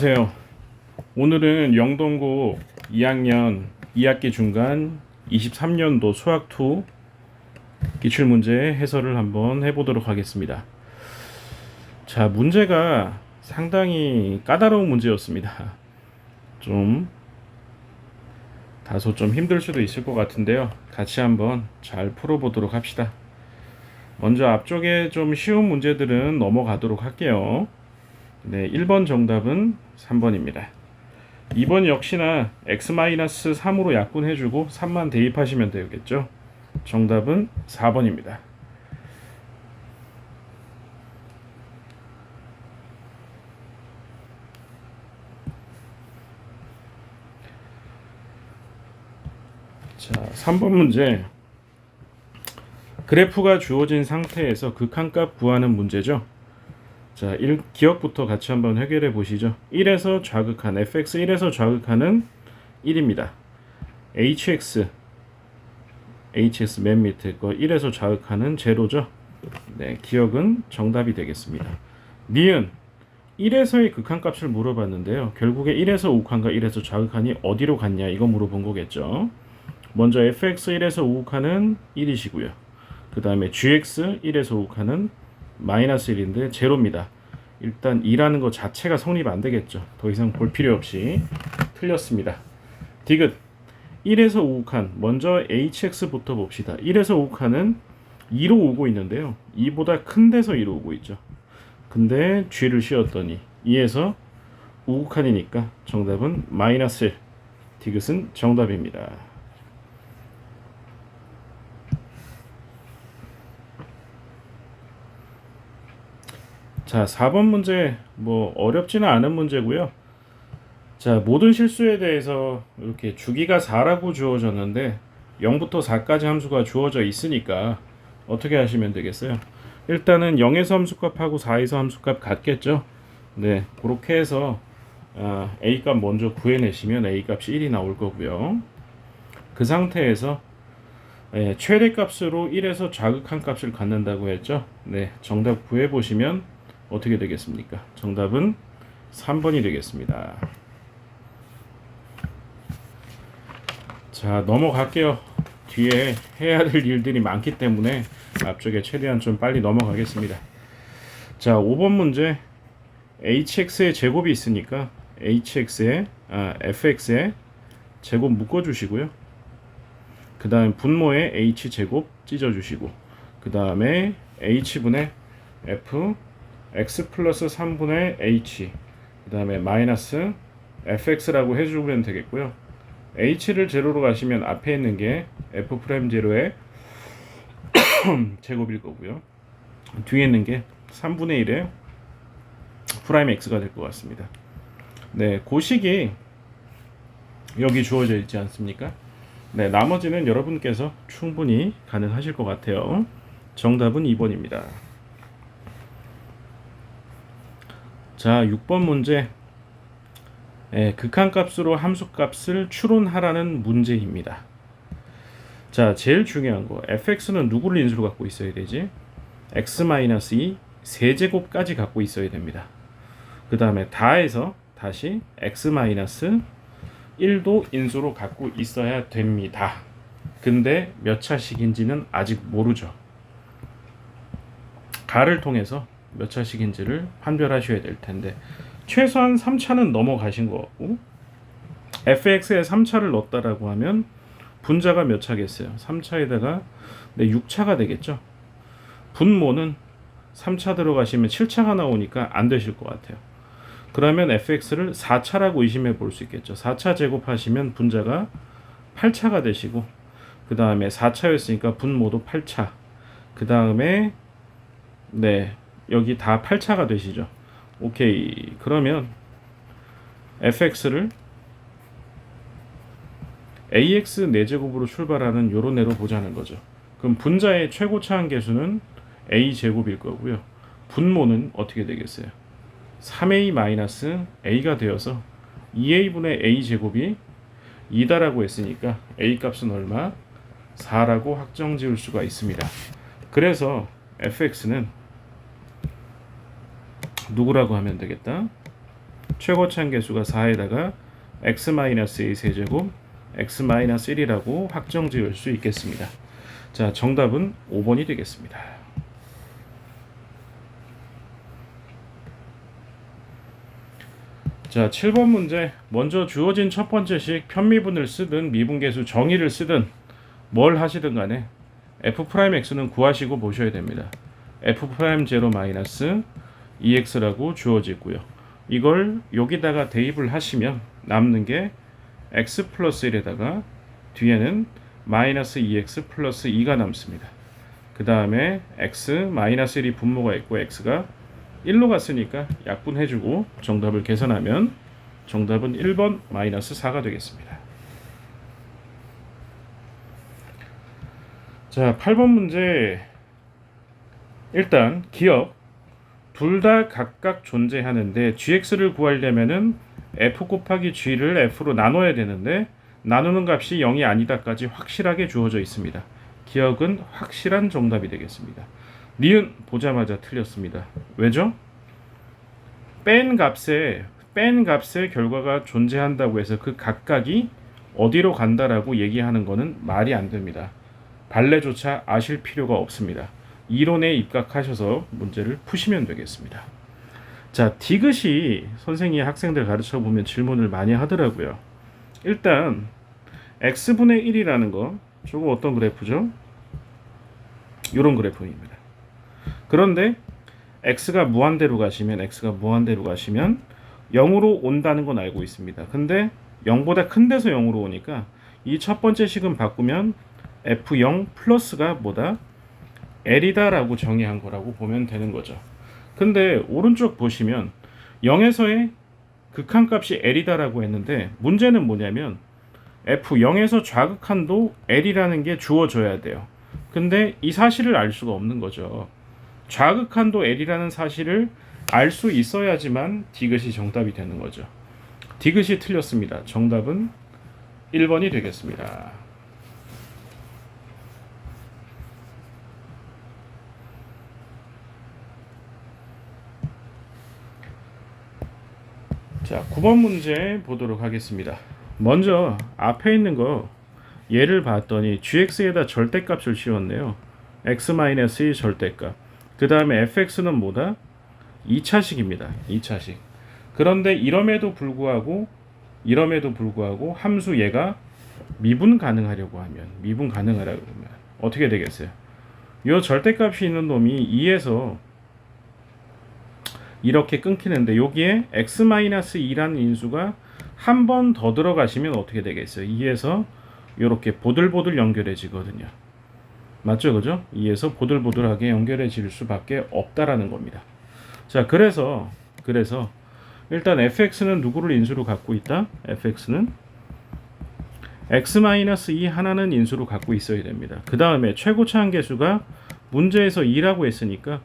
안녕하세요. 오늘은 영동고 2학년 2학기 중간 23년도 수학2 기출문제 해설을 한번 해보도록 하겠습니다. 자, 문제가 상당히 까다로운 문제였습니다. 다소 좀 힘들 수도 있을 것 같은데요. 같이 한번 잘 풀어보도록 합시다. 먼저 앞쪽에 좀 쉬운 문제들은 넘어가도록 할게요. 네, 1번 정답은 3번입니다. 2번 역시나 x-3으로 약분해주고 3만 대입하시면 되겠죠. 정답은 4번입니다. 자, 3번 문제. 그래프가 주어진 상태에서 극한값 구하는 문제죠. 자, 기억부터 같이 한번 해결해 보시죠. 1에서 좌극한 fx 1에서 좌극하는 1입니다. hx 맨 밑에 거 1에서 좌극하는 제로죠. 네, 기억은 정답이 되겠습니다. 니은 1에서의 극한값을 물어봤는데요. 결국에 1에서 우극한과 1에서 좌극한이 어디로 갔냐 이거 물어본 거겠죠. 먼저 fx 1에서 우극한은 1이시고요. 그 다음에 gx 1에서 우극한은 마이너스 1인데 제로입니다. 일단 2라는 것 자체가 성립 안 되겠죠. 더 이상 볼 필요 없이 틀렸습니다. 디귿 1에서 우극한 먼저 hx부터 봅시다. 1에서 우극한은 2로 오고 있는데요. 2보다 큰 데서 2로 오고 있죠. 근데 g를 씌웠더니 2에서 우극한이니까 정답은 마이너스 1. 디귿은 정답입니다. 자, 4번 문제 어렵지는 않은 문제고요. 자, 모든 실수에 대해서 이렇게 주기가 4라고 주어졌는데 0부터 4까지 함수가 주어져 있으니까 어떻게 하시면 되겠어요? 일단은 0에서 함수값하고 4에서 함수값 같겠죠? 네, 그렇게 해서 A값 먼저 구해내시면 A값이 1이 나올 거고요. 그 상태에서 최대값으로 1에서 좌극한 값을 갖는다고 했죠? 네, 정답 구해보시면 어떻게 되겠습니까? 정답은 3번이 되겠습니다. 자, 넘어갈게요. 뒤에 해야 될 일들이 많기 때문에 앞쪽에 최대한 좀 빨리 넘어가겠습니다. 자, 5번 문제. hx의 제곱이 있으니까 fx의 제곱 묶어주시고요. 그 다음 분모에 h제곱 찢어주시고 그 다음에 h분의 f x 플러스 3분의 h 그 다음에 마이너스 fx라고 해주면 되겠고요. h를 제로로 가시면 앞에 있는 게 f 프라임 제로의 제곱일 거고요. 뒤에 있는 게 3분의 1의 프라임 x가 될 것 같습니다. 네, 고식이 여기 주어져 있지 않습니까? 네, 나머지는 여러분께서 충분히 가능하실 것 같아요. 정답은 2번입니다. 자, 6번 문제. 극한값으로 함수값을 추론하라는 문제입니다. 자, 제일 중요한 거 fx는 누구를 인수로 갖고 있어야 되지? x-2 세제곱까지 갖고 있어야 됩니다. 그 다음에 다해서 다시 x-1도 인수로 갖고 있어야 됩니다. 근데 몇 차식인지는 아직 모르죠. 가를 통해서 몇 차식인지를 판별하셔야 될 텐데 최소한 3차는 넘어가신 거 같고 fx에 3차를 넣었다라고 하면 분자가 몇 차겠어요? 3차에다가 6차가 되겠죠. 분모는 3차 들어가시면 7차가 나오니까 안 되실 것 같아요. 그러면 fx를 4차라고 의심해 볼 수 있겠죠. 4차 제곱하시면 분자가 8차가 되시고 그 다음에 4차였으니까 분모도 8차 그 다음에 여기 다 8차가 되시죠. 오케이. 그러면 fx를 ax 4제곱으로 출발하는 요런 애로 보자는 거죠. 그럼 분자의 최고차 한계수는 a제곱일 거고요. 분모는 어떻게 되겠어요? 3a-a가 되어서 2a분의 a제곱이 2다라고 했으니까 a 값은 얼마? 4라고 확정 지을 수가 있습니다. 그래서 fx는 누구라고 하면 되겠다? 최고치 한계수가 4에다가 x-a 세제곱 x-1이라고 확정 지을 수 있겠습니다. 자, 정답은 5번이 되겠습니다. 자, 7번 문제. 먼저 주어진 첫 번째 식 편미분을 쓰든 미분계수 정의를 쓰든 뭘 하시든 간에 f'x는 구하시고 보셔야 됩니다. f'0 마이너스 2x라고 주어지고요. 이걸 여기다가 대입을 하시면 남는 게 x 플러스 1에다가 뒤에는 마이너스 2x 플러스 2가 남습니다. 그 다음에 x 마이너스 1이 분모가 있고 x가 1로 갔으니까 약분해주고 정답을 계산하면 정답은 1번 마이너스 4가 되겠습니다. 자, 8번 문제. 일단 기억 둘 다 각각 존재하는데 gx를 구하려면은 f 곱하기 g를 f로 나눠야 되는데 나누는 값이 0이 아니다까지 확실하게 주어져 있습니다. 기억은 확실한 정답이 되겠습니다. 니은 보자마자 틀렸습니다. 왜죠? 뺀 값에 결과가 존재한다고 해서 그 각각이 어디로 간다라고 얘기하는 거는 말이 안 됩니다. 발레조차 아실 필요가 없습니다. 이론에 입각하셔서 문제를 푸시면 되겠습니다. 자, 디귿이 선생님이 학생들 가르쳐 보면 질문을 많이 하더라고요. 일단 x분의 1이라는 거, 저거 어떤 그래프죠? 이런 그래프입니다. 그런데 x가 무한대로 가시면 0으로 온다는 건 알고 있습니다. 근데 0보다 큰 데서 0으로 오니까 이 첫 번째 식은 바꾸면 f0 플러스가 뭐다? l이다 라고 정의한 거라고 보면 되는 거죠. 근데 오른쪽 보시면 0에서의 극한값이 l이다 라고 했는데 문제는 뭐냐면 f0에서 좌극한도 l이라는 게 주어져야 돼요. 근데 이 사실을 알 수가 없는 거죠. 좌극한도 l이라는 사실을 알 수 있어야지만 디귿이 정답이 되는 거죠. 디귿이 틀렸습니다. 정답은 1번이 되겠습니다. 자, 9번 문제 보도록 하겠습니다. 먼저 앞에 있는 거 얘를 봤더니 gx에다 절대값을 씌웠네요. x-의 절대값. 그 다음에 fx는 뭐다? 2차식입니다. 2차식. 그런데 이럼에도 불구하고 함수 얘가 미분 가능하려고 하면 어떻게 되겠어요? 이 절대값이 있는 놈이 2에서 이렇게 끊기는데 여기에 x-2라는 인수가 한 번 더 들어가시면 어떻게 되겠어요? 2에서 이렇게 보들보들 연결해지거든요. 맞죠? 그죠? 2에서 보들보들하게 연결해질 수밖에 없다라는 겁니다. 자, 그래서 일단 fx는 누구를 인수로 갖고 있다? fx는 x-2 하나는 인수로 갖고 있어야 됩니다. 그 다음에 최고차 한계수가 문제에서 2라고 했으니까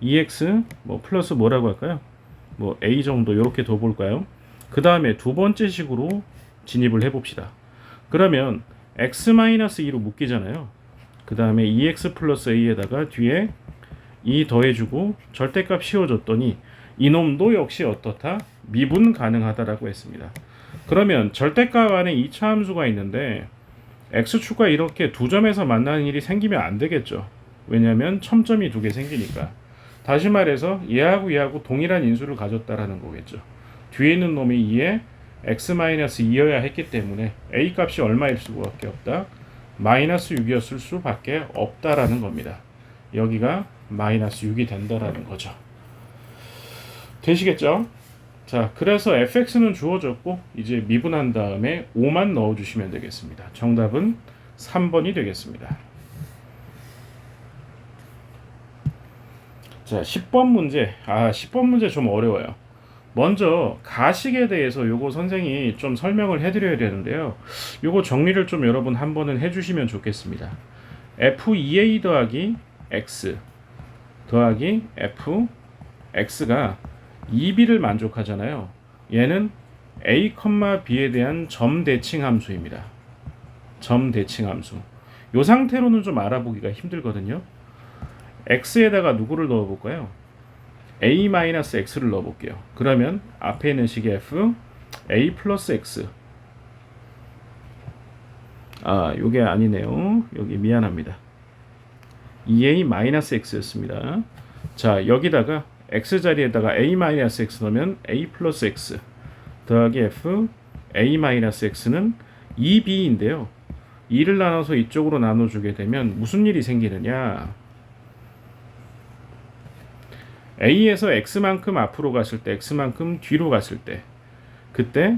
2x 플러스 뭐라고 할까요? a 정도 이렇게 둬 볼까요? 그 다음에 두 번째 식으로 진입을 해봅시다. 그러면 x-2로 묶이잖아요. 그 다음에 2x 플러스 a에다가 뒤에 2 더해주고 절대값 씌워줬더니 이놈도 역시 어떻다? 미분 가능하다라고 했습니다. 그러면 절대값 안에 2차 함수가 있는데 x축과 이렇게 두 점에서 만나는 일이 생기면 안 되겠죠. 왜냐하면 첨점이 두 개 생기니까. 다시 말해서 얘하고 동일한 인수를 가졌다라는 거겠죠. 뒤에 있는 놈이 2에 x-2여야 했기 때문에 a 값이 얼마일 수밖에 없다? 마이너스 6이었을 수밖에 없다라는 겁니다. 여기가 마이너스 6이 된다라는 거죠. 되시겠죠? 자, 그래서 fx는 주어졌고 이제 미분한 다음에 5만 넣어주시면 되겠습니다. 정답은 3번이 되겠습니다. 자, 10번 문제. 10번 문제 좀 어려워요. 먼저 가식에 대해서 요거 선생님이 좀 설명을 해드려야 되는데요. 요거 정리를 좀 여러분 한 번은 해주시면 좋겠습니다. f2a 더하기 x 더하기 fx가 2b를 만족하잖아요. 얘는 a, b에 대한 점 대칭 함수입니다. 점 대칭 함수. 요 상태로는 좀 알아보기가 힘들거든요. x에다가 누구를 넣어볼까요? a-x를 넣어볼게요. 그러면 앞에 있는 식의 f a 플러스 x, 요게 아니네요. 여기 미안합니다. 2a-x였습니다. 자, 여기다가 x 자리에다가 a-x 넣으면 a 플러스 x 더하기 f a-x는 2b인데요. 2를 나눠서 이쪽으로 나눠주게 되면 무슨 일이 생기느냐, a에서 x만큼 앞으로 갔을 때, x만큼 뒤로 갔을 때, 그때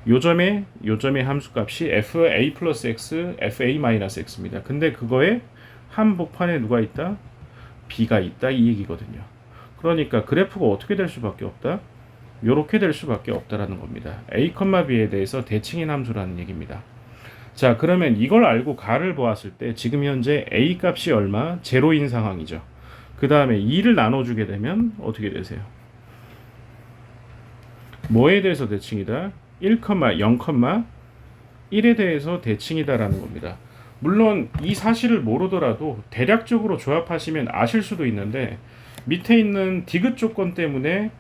요점의 함수값이 fa 플러스 x, fa-x입니다. 근데 그거에 한복판에 누가 있다? b가 있다, 이 얘기거든요. 그러니까 그래프가 어떻게 될 수밖에 없다? 요렇게 될 수밖에 없다라는 겁니다. a, b에 대해서 대칭인 함수라는 얘기입니다. 자, 그러면 이걸 알고 가를 보았을 때 지금 현재 a 값이 얼마? 제로인 상황이죠. 그 다음에 2를 나눠주게 되면 어떻게 되세요? 뭐에 대해서 대칭이다? 1,0,1에 대해서 대칭이다라는 겁니다. 물론 이 사실을 모르더라도 대략적으로 조합하시면 아실 수도 있는데, 밑에 있는 디귿 조건 때문에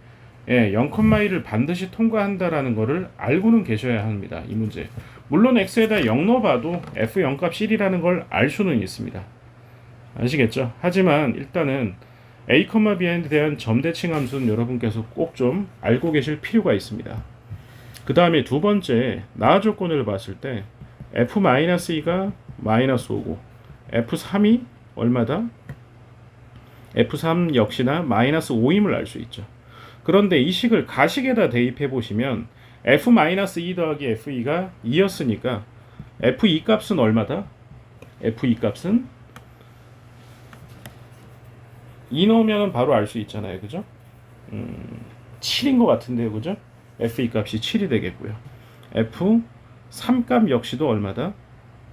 0,1을 반드시 통과한다라는 것을 알고는 계셔야 합니다. 이 문제. 물론 x에다 0 넣어봐도 f0 값 1이라는 걸 알 수는 있습니다. 아시겠죠? 하지만 일단은 a, b에 대한 점대칭 함수는 여러분께서 꼭 좀 알고 계실 필요가 있습니다. 그 다음에 두 번째, 나와 조건을 봤을 때 f-2가 마이너스 5고 f3이 얼마다? f3 역시나 마이너스 5임을 알 수 있죠. 그런데 이 식을 가식에다 대입해 보시면 f-2 더하기 f2가 2였으니까 f2 값은 얼마다? f2 값은 2 넣으면 바로 알 수 있잖아요. 그죠? 7인 것 같은데요. 그죠? f2 값이 7이 되겠고요. f3 값 역시도 얼마다?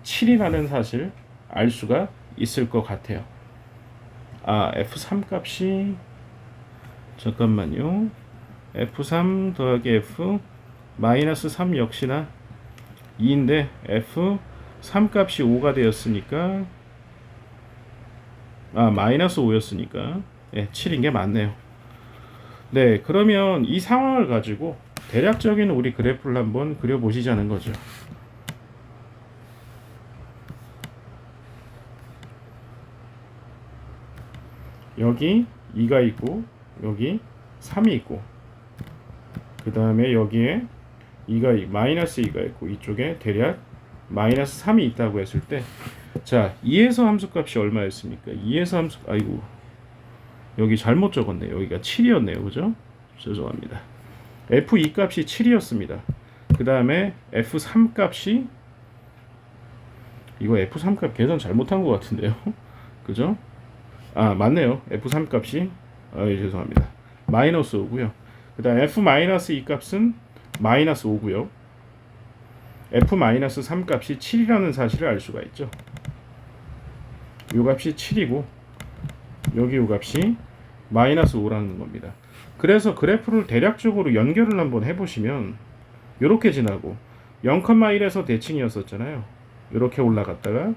7이라는 사실 알 수가 있을 것 같아요. f3 값이 잠깐만요. f3 더하기 f 마이너스 3 역시나 2인데 f3 값이 5가 되었으니까 마이너스 5였으니까 7인 게 맞네요. 네, 그러면 이 상황을 가지고 대략적인 우리 그래프를 한번 그려보시자는 거죠. 여기 2가 있고 여기 3이 있고 그 다음에 여기에 2가 마이너스 2가 있고 이쪽에 대략 마이너스 3이 있다고 했을 때, 자, 2에서 함수값이 얼마였습니까? 2에서 함수, 아이고 여기 잘못 적었네요. 여기가 7이었네요. 그죠? 죄송합니다. f2 값이 7이었습니다. 그 다음에 f3 값이, 이거 f3 값 계산 잘못한 것 같은데요. 그죠? 맞네요. f3 값이 죄송합니다. 마이너스 5고요. 그 다음 f-2 값은 마이너스 5고요. f-3 값이 7이라는 사실을 알 수가 있죠. 요 값이 7이고 여기 요 값이 마이너스 5라는 겁니다. 그래서 그래프를 대략적으로 연결을 한번 해보시면 이렇게 지나고 0,1에서 대칭이었었잖아요. 이렇게 올라갔다가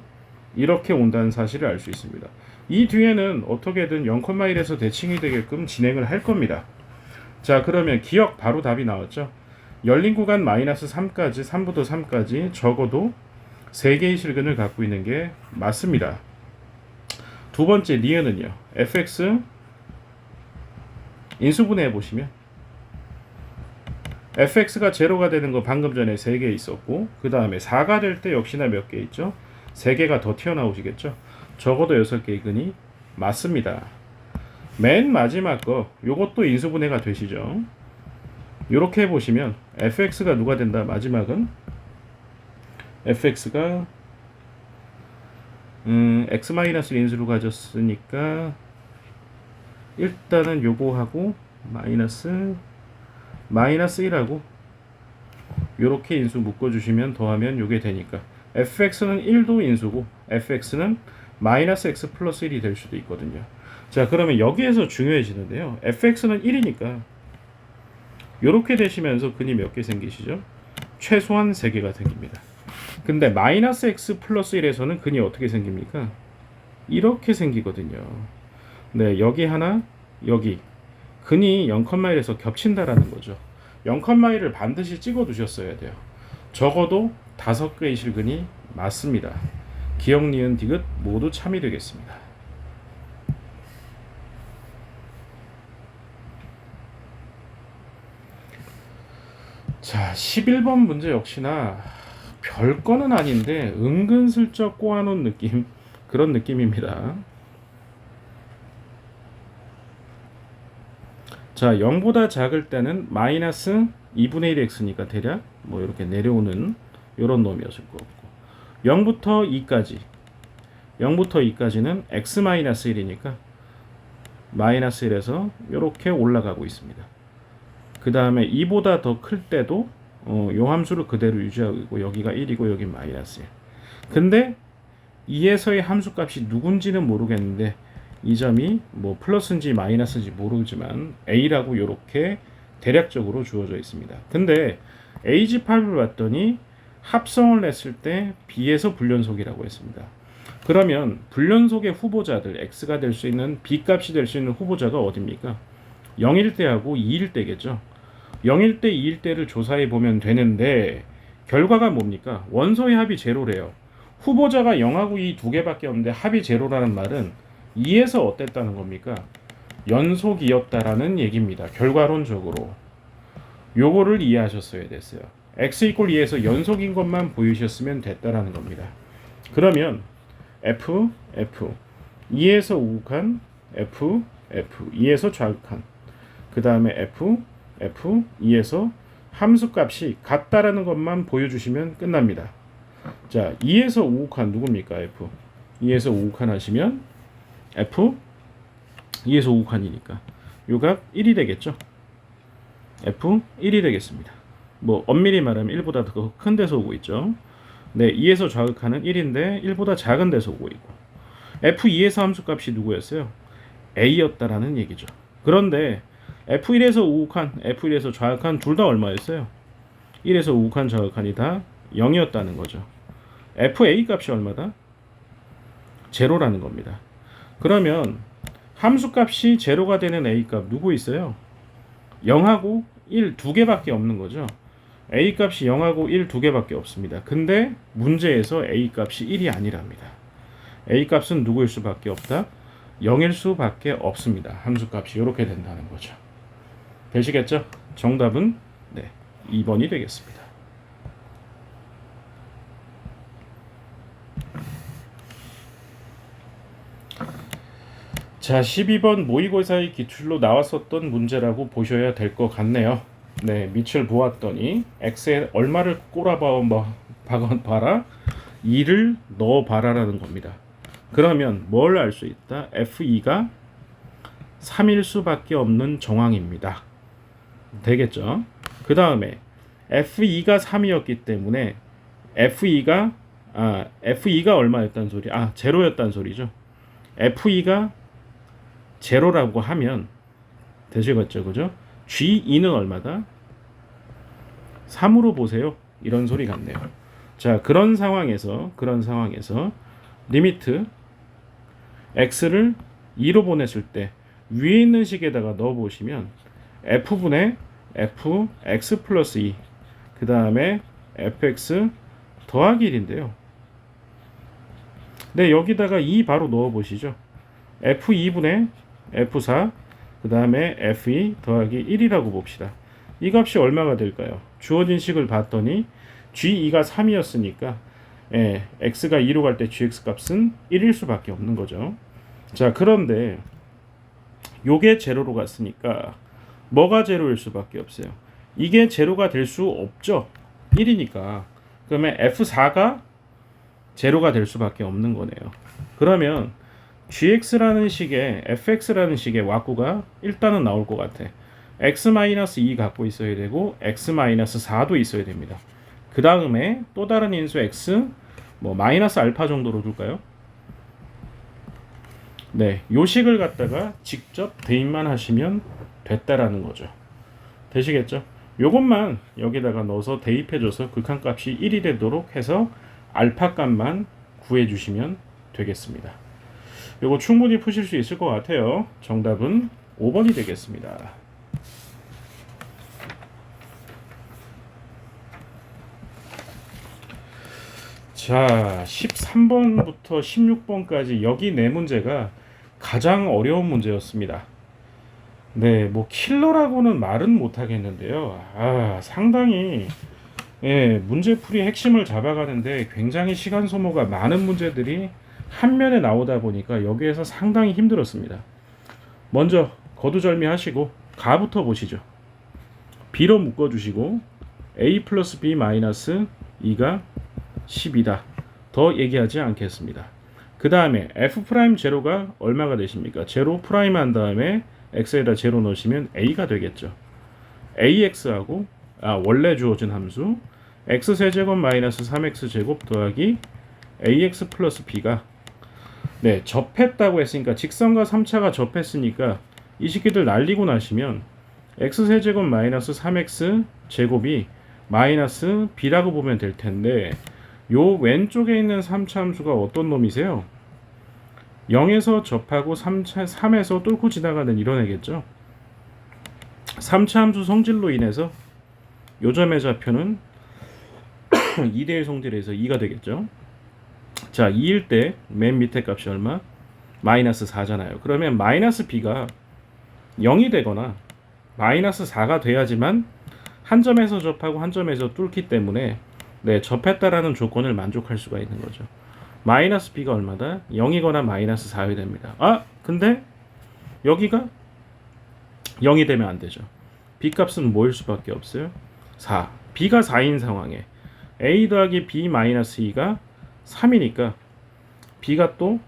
이렇게 온다는 사실을 알 수 있습니다. 이 뒤에는 어떻게든 0,1에서 대칭이 되게끔 진행을 할 겁니다. 자, 그러면 기억 바로 답이 나왔죠. 열린 구간 마이너스 3까지 3부터 3까지 적어도 3개의 실근을 갖고 있는 게 맞습니다. 두 번째 니은은요, fx 인수분해 보시면 fx가 제로가 되는 거 방금 전에 3개 있었고, 그 다음에 4가 될 때 역시나 몇 개 있죠. 3개가 더 튀어나오시겠죠. 적어도 6개의 근이 맞습니다. 맨 마지막 거 요것도 인수분해가 되시죠. 요렇게 해보시면 fx가 누가 된다? 마지막은 fx가 x-를 인수로 가졌으니까 일단은 요거하고 마이너스 1하고 요렇게 인수 묶어주시면 더하면 요게 되니까 fx는 1도 인수고 fx는 마이너스 x 플러스 1이 될 수도 있거든요. 자, 그러면 여기에서 중요해지는데요. fx는 1이니까 요렇게 되시면서 근이 몇 개 생기시죠? 최소한 3개가 생깁니다. 근데 마이너스 x 플러스 1에서는 근이 어떻게 생깁니까? 이렇게 생기거든요. 네, 여기 하나, 여기 근이 0,1에서 겹친다라는 거죠. 0,1을 반드시 찍어 두셨어야 돼요. 적어도 5개의 실근이 맞습니다. 기역, 니은, 디귿 모두 참이 되겠습니다. 자, 11번 문제 역시나 별거는 아닌데 은근슬쩍 꼬아놓은 느낌, 그런 느낌입니다. 자, 0보다 작을 때는 마이너스 2분의 1x니까 대략 뭐 이렇게 내려오는 이런 놈이었을 거고, 0부터 2까지는 x-1이니까 마이너스 1에서 이렇게 올라가고 있습니다. 그 다음에 2보다 더 클 때도 요 함수를 그대로 유지하고 있고, 여기가 1이고 여기 마이너스 1. 근데 2에서의 함수값이 누군지는 모르겠는데 이 점이 뭐 플러스인지 마이너스인지 모르지만 A라고 이렇게 대략적으로 주어져 있습니다. 근데 A집합을 봤더니 합성을 했을 때 B에서 불연속이라고 했습니다. 그러면 불연속의 후보자들 X가 될 수 있는 B값이 될 수 있는 후보자가 어딥니까? 0일 때하고 2일 때겠죠. 0일 때 2일 때를 조사해 보면 되는데 결과가 뭡니까? 원소의 합이 제로래요. 후보자가 0하고 2 두 개밖에 없는데 합이 제로라는 말은 2에서 어땠다는 겁니까? 연속이었다라는 얘기입니다. 결과론적으로. 요거를 이해하셨어야 됐어요. x = 2에서 연속인 것만 보이셨으면 됐다라는 겁니다. 그러면 f, 2에서 우극한 f, 2에서 좌극한, 그 다음에 f, 2에서 함수값이 같다라는 것만 보여주시면 끝납니다. 자, 2에서 우극한 누굽니까? f. 2에서 우극한 하시면 f 2에서 우극한이니까 요값 1이 되겠죠. f 1이 되겠습니다. 뭐 엄밀히 말하면 1보다 더 큰 데서 오고 있죠. 네, 2에서 좌극한은 1인데 1보다 작은 데서 오고 있고, f2에서 함수값이 누구였어요? a였다라는 얘기죠. 그런데 f1에서 우극한, f1에서 좌극한 둘 다 얼마였어요? 1에서 우극한, 좌극한이 다 0이었다는 거죠. fa 값이 얼마다? 제로라는 겁니다. 그러면 함수값이 제로가 되는 a값 누구 있어요? 0하고 1 두 개밖에 없는 거죠. a값이 0하고 1 두 개밖에 없습니다. 근데 문제에서 a값이 1이 아니랍니다. a값은 누구일 수밖에 없다? 0일 수밖에 없습니다. 함수값이 이렇게 된다는 거죠. 되시겠죠? 정답은 2번이 되겠습니다. 자, 12번 모의고사의 기출로 나왔었던 문제라고 보셔야 될 것 같네요. 네, 밑을 보았더니 x에 얼마를 봐라? 2를 넣어봐라라는 겁니다. 그러면 뭘 알 수 있다? f2가 3일 수밖에 없는 정황입니다. 되겠죠? 그 다음에 f2가 3이었기 때문에 f2가 얼마였단 소리? 제로였단 소리죠. f2가 제로라고 하면 되시겠죠, 그죠? G2는 얼마다? 3으로 보세요. 이런 소리 같네요. 자, 그런 상황에서 리미트 x를 2로 보냈을 때 위에 있는 식에다가 넣어 보시면 f분의 fx 플러스 2, 그 다음에 fx 더하기 1인데요. 네, 여기다가 2 바로 넣어 보시죠. f2분의 f4, 그 다음에 f2 더하기 1이라고 봅시다. 이 값이 얼마가 될까요? 주어진 식을 봤더니 g2가 3이었으니까 x가 2로 갈 때 gx 값은 1일 수밖에 없는 거죠. 자, 그런데 요게 제로로 갔으니까 뭐가 제로일 수밖에 없어요? 이게 제로가 될 수 없죠. 1이니까. 그러면 f4가 제로가 될 수밖에 없는 거네요. 그러면 gx라는 식의 fx라는 식의 왁구가 일단은 나올 것 같아. x-2 갖고 있어야 되고 x-4도 있어야 됩니다. 그 다음에 또 다른 인수 x 마이너스 알파 정도로 둘까요? 네, 요 식을 갖다가 직접 대입만 하시면 됐다라는 거죠. 되시겠죠? 요것만 여기다가 넣어서 대입해줘서 극한값이 1이 되도록 해서 알파 값만 구해주시면 되겠습니다. 요거 충분히 푸실 수 있을 것 같아요. 정답은 5번이 되겠습니다. 자, 13번부터 16번까지 여기 네 문제가 가장 어려운 문제였습니다. 네, 뭐 킬러라고는 말은 못하겠는데요. 상당히 문제풀이 핵심을 잡아가는데 굉장히 시간 소모가 많은 문제들이 한 면에 나오다 보니까 여기에서 상당히 힘들었습니다. 먼저 거두절미하시고 가부터 보시죠. b로 묶어주시고 a 플러스 b 마이너스 2가 10이다. 더 얘기하지 않겠습니다. 그 다음에 f' 제로가 얼마가 되십니까? 제로 프라임 한 다음에 x에다 제로 넣으시면 a가 되겠죠. ax하고 원래 주어진 함수 x세제곱 마이너스 3x제곱 더하기 ax 플러스 b가 접했다고 했으니까 직선과 3차가 접했으니까 이 새끼들 날리고 나시면 x세제곱 마이너스 3x 제곱이 마이너스 b라고 보면 될 텐데 요 왼쪽에 있는 3차 함수가 어떤 놈이세요? 0에서 접하고 3에서 뚫고 지나가는 이런 애겠죠. 3차 함수 성질로 인해서 요점의 좌표는 2대1 성질에서 2가 되겠죠. 자, 2일 때 맨 밑에 값이 얼마? 마이너스 4잖아요. 그러면 마이너스 b가 0이 되거나 마이너스 4가 돼야지만 한 점에서 접하고 한 점에서 뚫기 때문에 접했다라는 조건을 만족할 수가 있는 거죠. 마이너스 b가 얼마다? 0이거나 마이너스 4이 됩니다. 근데 여기가 0이 되면 안 되죠. b 값은 뭐일 수밖에 없어요? 4. b가 4인 상황에 a 더하기 b 마이너스 2가 3이니까 b가 또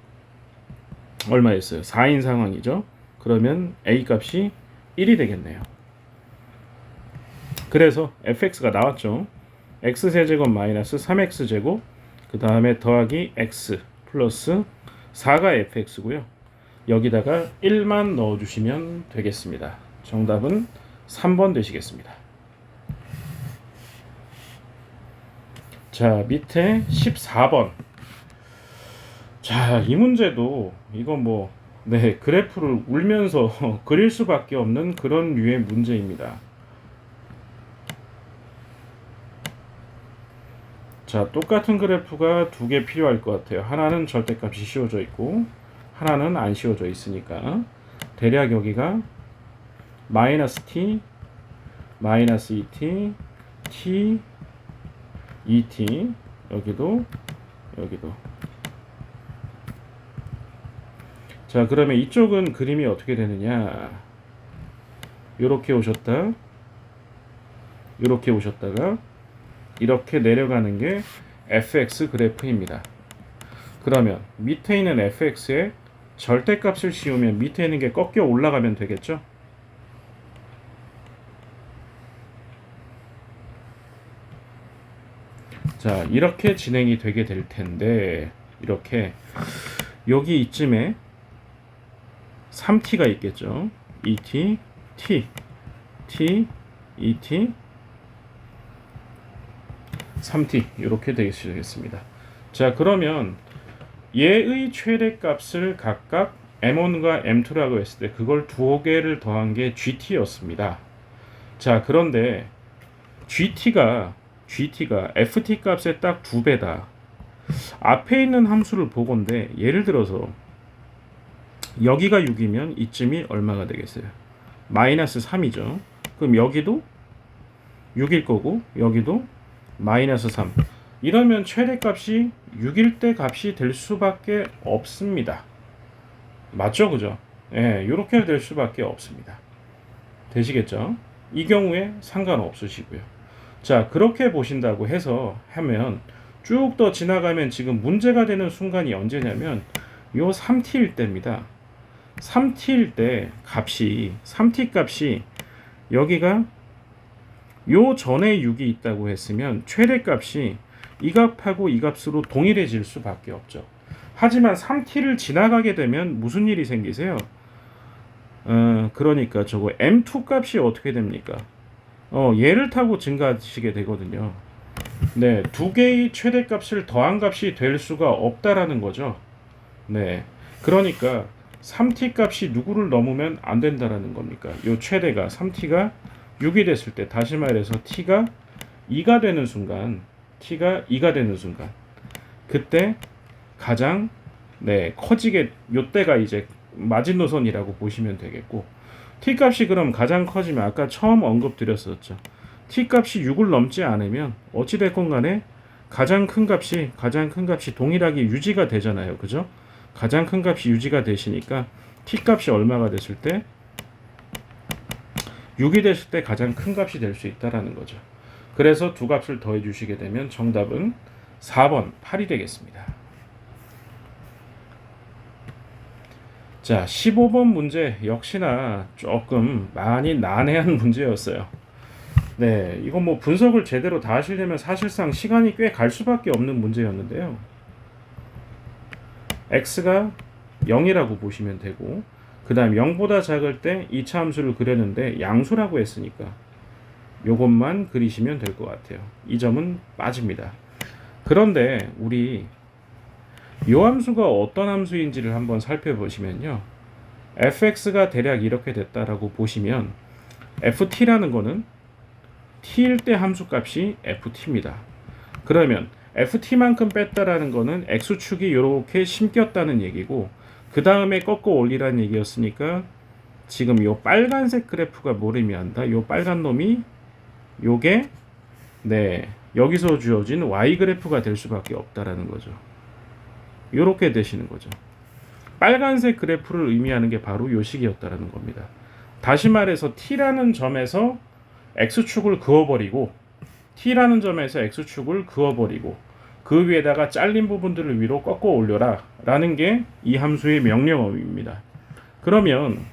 얼마였어요? 4인 상황이죠. 그러면 a 값이 1이 되겠네요. 그래서 fx가 나왔죠. x세제곱 마이너스 3x제곱 그 다음에 더하기 x 플러스 4가 fx고요. 여기다가 1만 넣어주시면 되겠습니다. 정답은 3번 되시겠습니다. 자, 밑에 14번. 자, 이 문제도 이거 그래프를 울면서 그릴 수밖에 없는 그런 류의 문제입니다. 자, 똑같은 그래프가 두 개 필요할 것 같아요. 하나는 절대값이 씌워져 있고 하나는 안 씌워져 있으니까 대략 여기가 마이너스 t, 마이너스 2t, t, 2t 여기도 자, 그러면 이쪽은 그림이 어떻게 되느냐, 요렇게 오셨다 요렇게 오셨다가 이렇게 내려가는 게 fx 그래프입니다. 그러면 밑에 있는 fx에 절대값을 씌우면 밑에 있는 게 꺾여 올라가면 되겠죠. 자, 이렇게 진행이 되게 될 텐데 이렇게 여기 이쯤에 3t가 있겠죠. 2t, t, t, 2t, 3t 이렇게 되겠습니다. 자, 그러면 얘의 최대값을 각각 m1과 m2라고 했을 때 그걸 두 개를 더한 게 gt였습니다. 자, 그런데 gt가 ft 값의 딱 2배다. 앞에 있는 함수를 보건데 예를 들어서 여기가 6이면 이쯤이 얼마가 되겠어요? 마이너스 3이죠. 그럼 여기도 6일 거고 여기도 마이너스 3. 이러면 최대값이 6일 때 값이 될 수밖에 없습니다. 맞죠? 그죠? 이렇게 될 수밖에 없습니다. 되시겠죠? 이 경우에 상관없으시고요. 자, 그렇게 보신다고 하면 쭉 더 지나가면 지금 문제가 되는 순간이 언제냐면 요 3t일 때입니다. 3t일 때 값이 3t 값이 여기가 요 전에 6이 있다고 했으면 최대값이 이 값하고 이 값으로 동일해질 수밖에 없죠. 하지만 3t를 지나가게 되면 무슨 일이 생기세요? 그러니까 저거 m2 값이 어떻게 됩니까? 얘를 타고 증가하시게 되거든요. 네, 두 개의 최대값을 더한 값이 될 수가 없다라는 거죠. 네, 그러니까 3t 값이 누구를 넘으면 안 된다라는 겁니까? 요 최대가 3t가 6이 됐을 때, 다시 말해서 t가 2가 되는 순간, 그때 가장 커지게, 요때가 이제 마지노선이라고 보시면 되겠고, t 값이 그럼 가장 커지면 아까 처음 언급드렸었죠. t 값이 6을 넘지 않으면 어찌 됐건 간에 가장 큰 값이 동일하게 유지가 되잖아요. 그죠? 가장 큰 값이 유지가 되시니까 t 값이 얼마가 됐을 때 6이 됐을 때 가장 큰 값이 될 수 있다라는 거죠. 그래서 두 값을 더해 주시게 되면 정답은 4번 8이 되겠습니다. 자, 15번 문제 역시나 조금 많이 난해한 문제였어요. 네, 이거 뭐 분석을 제대로 다 하시려면 사실상 시간이 꽤 갈 수밖에 없는 문제였는데요. x가 0이라고 보시면 되고, 그 다음 0보다 작을 때 2차 함수를 그렸는데 양수라고 했으니까 요것만 그리시면 될 것 같아요. 이 점은 빠집니다. 그런데 우리 요 함수가 어떤 함수인지를 한번 살펴보시면요, fx가 대략 이렇게 됐다라고 보시면 ft라는 거는 t일 때 함수값이 ft입니다. 그러면 ft만큼 뺐다라는 거는 x축이 이렇게 심겼다는 얘기고, 그 다음에 꺾어 올리라는 얘기였으니까 지금 요 빨간색 그래프가 뭘 의미한다? 요 빨간 놈이 요게 여기서 주어진 y 그래프가 될 수밖에 없다라는 거죠. 요렇게 되시는 거죠. 빨간색 그래프를 의미하는 게 바로 요 식이었다라는 겁니다. 다시 말해서 t라는 점에서 x축을 그어버리고 그 위에다가 잘린 부분들을 위로 꺾어 올려라 라는 게 이 함수의 명령어입니다. 그러면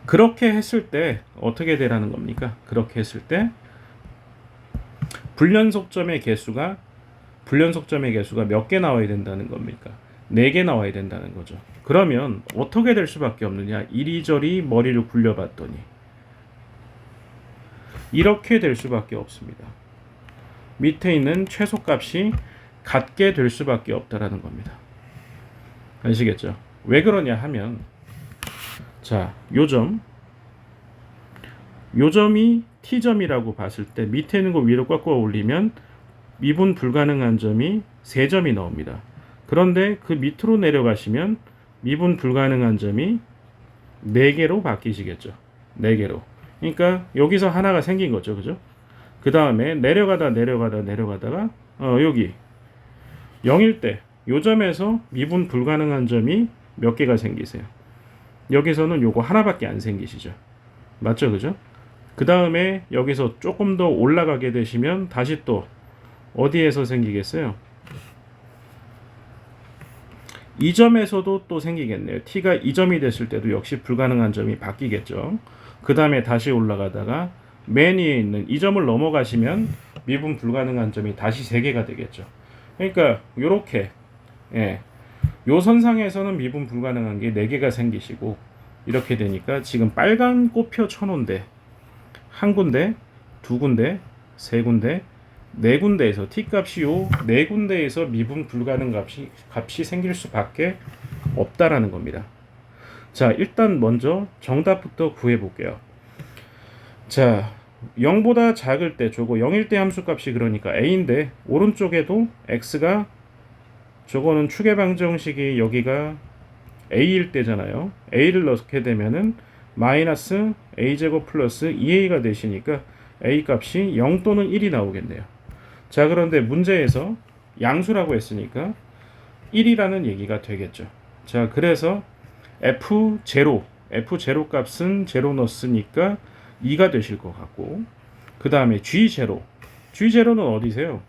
그렇게 했을 때 어떻게 되라는 겁니까? 그렇게 했을 때 불연속점의 개수가 몇 개 나와야 된다는 겁니까? 4개 나와야 된다는 거죠. 그러면 어떻게 될 수밖에 없느냐? 이리저리 머리를 굴려봤더니 이렇게 될 수밖에 없습니다. 밑에 있는 최소값이 같게 될 수밖에 없다라는 겁니다. 아시겠죠? 왜 그러냐 하면, 자, 요점이 t점이라고 봤을 때 밑에 있는 거 위로 꺾어 올리면 미분 불가능한 점이 3점이 나옵니다. 그런데 그 밑으로 내려가시면 미분 불가능한 점이 4개로 바뀌시겠죠. 4개로. 그러니까 여기서 하나가 생긴 거죠. 그죠? 그 다음에 내려가다가 여기 0일 때 요 점에서 미분 불가능한 점이 몇 개가 생기세요. 여기서는 요거 하나밖에 안 생기시죠. 맞죠? 그죠? 그 다음에 여기서 조금 더 올라가게 되시면 다시 또 어디에서 생기겠어요? 이 점에서도 또 생기겠네요. t가 2점이 됐을 때도 역시 불가능한 점이 바뀌겠죠. 그 다음에 다시 올라가다가 맨 위에 있는 이 점을 넘어가시면 미분 불가능한 점이 다시 3개가 되겠죠. 그러니까 요렇게 요 선상에서는 미분 불가능한 게 4개가 생기시고, 이렇게 되니까 지금 빨간 꽃표 쳐놓은데 한 군데, 두 군데, 세 군데, 네 군데에서 t값이 요 네 군데에서 미분 불가능 값이 생길 수밖에 없다라는 겁니다. 자, 일단 먼저 정답부터 구해 볼게요. 자, 0보다 작을 때 저거 0일 때 함수값이 그러니까 a인데, 오른쪽에도 x가, 저거는 추계 방정식이 여기가 a일 때잖아요. a를 넣게 되면은 마이너스 a제곱 플러스 2a가 되시니까 a 값이 0 또는 1이 나오겠네요. 자, 그런데 문제에서 양수라고 했으니까 1이라는 얘기가 되겠죠. 자, 그래서 f0 값은 0 넣었으니까 2가 되실 것 같고, 그 다음에 G제로는 어디세요?